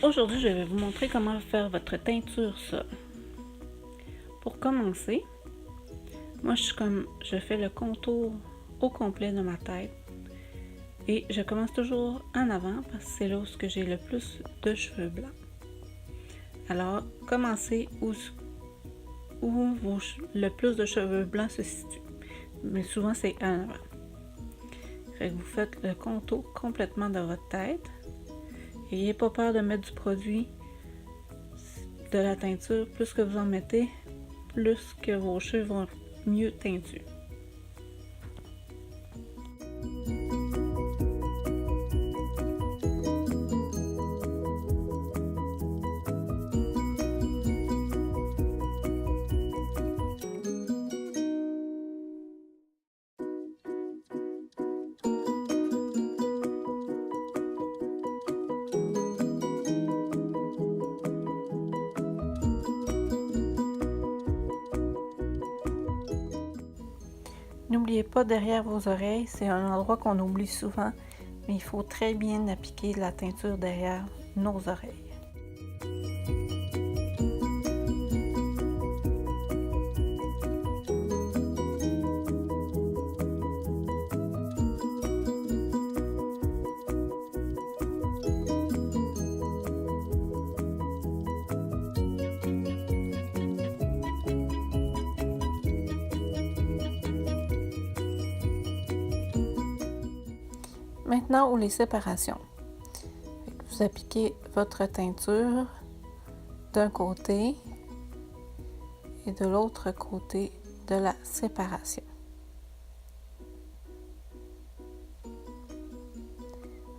Aujourd'hui, je vais vous montrer comment faire votre teinture sol. Pour commencer, moi je fais le contour au complet de ma tête et je commence toujours en avant parce que c'est là où j'ai le plus de cheveux blancs. Alors, commencez où le plus de cheveux blancs se situe, mais souvent c'est en avant. Fait que vous faites le contour complètement de votre tête. N'ayez pas peur de mettre du produit de la teinture. Plus que vous en mettez, plus que vos cheveux vont mieux teintus. N'oubliez pas derrière vos oreilles, c'est un endroit qu'on oublie souvent, mais il faut très bien appliquer la teinture derrière nos oreilles. Maintenant, les séparations. Vous appliquez votre teinture d'un côté et de l'autre côté de la séparation.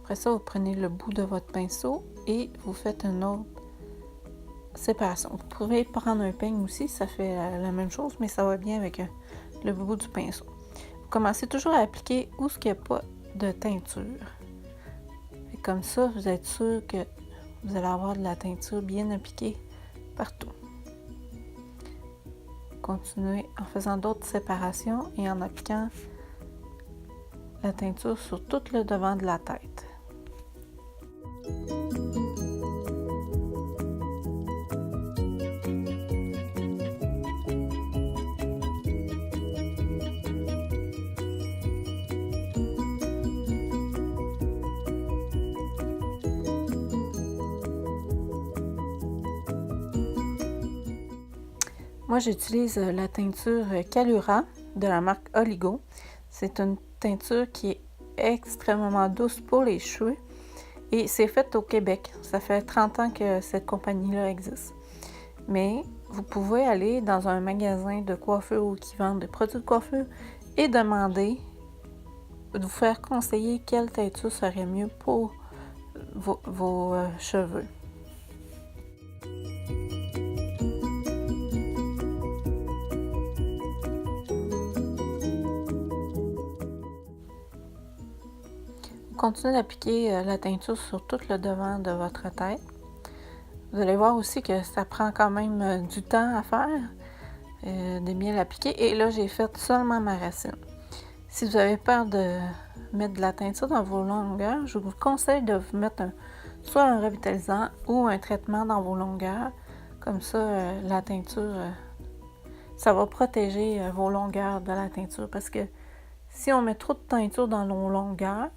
Après ça, vous prenez le bout de votre pinceau et vous faites une autre séparation. Vous pouvez prendre un peigne aussi, ça fait la même chose, mais ça va bien avec le bout du pinceau. Vous commencez toujours à appliquer où il n'y a pas de teinture. Et comme ça, vous êtes sûr que vous allez avoir de la teinture bien appliquée partout. Continuez en faisant d'autres séparations et en appliquant la teinture sur tout le devant de la tête. Moi, j'utilise la teinture Kalura de la marque Oligo. C'est une teinture qui est extrêmement douce pour les cheveux et c'est fait au Québec. Ça fait 30 ans que cette compagnie-là existe. Mais vous pouvez aller dans un magasin de coiffure ou qui vend des produits de coiffure et demander de vous faire conseiller quelle teinture serait mieux pour vos cheveux. Continuez d'appliquer la teinture sur tout le devant de votre tête. Vous allez voir aussi que ça prend quand même du temps à faire, de bien l'appliquer. Et là, j'ai fait seulement ma racine. Si vous avez peur de mettre de la teinture dans vos longueurs, je vous conseille de vous mettre soit un revitalisant ou un traitement dans vos longueurs. Comme ça, la teinture, ça va protéger vos longueurs de la teinture. Parce que si on met trop de teinture dans nos longueurs,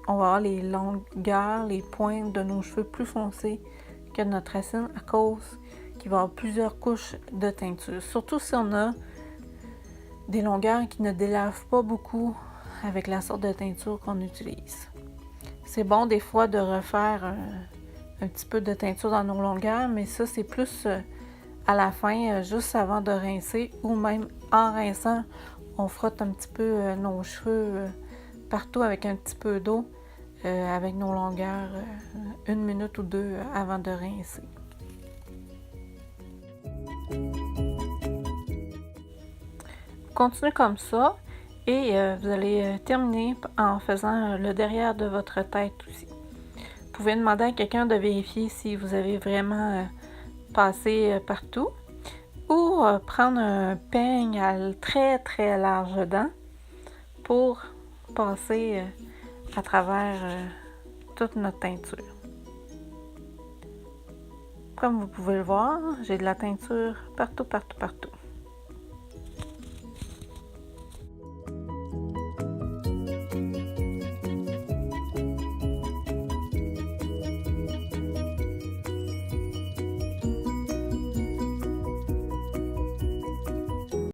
on va avoir les longueurs, les pointes de nos cheveux plus foncés que notre racine à cause qu'il va y avoir plusieurs couches de teinture. Surtout si on a des longueurs qui ne délavent pas beaucoup avec la sorte de teinture qu'on utilise. C'est bon des fois de refaire un petit peu de teinture dans nos longueurs, mais ça c'est plus à la fin, juste avant de rincer ou même en rinçant, on frotte un petit peu nos cheveux partout avec un petit peu d'eau avec nos longueurs 1 minute ou 2 avant de rincer. Continuez comme ça et vous allez terminer en faisant le derrière de votre tête aussi. Vous pouvez demander à quelqu'un de vérifier si vous avez vraiment passé partout ou prendre un peigne à très très larges dents pour passer à travers toute notre teinture. Comme vous pouvez le voir, j'ai de la teinture partout, partout, partout.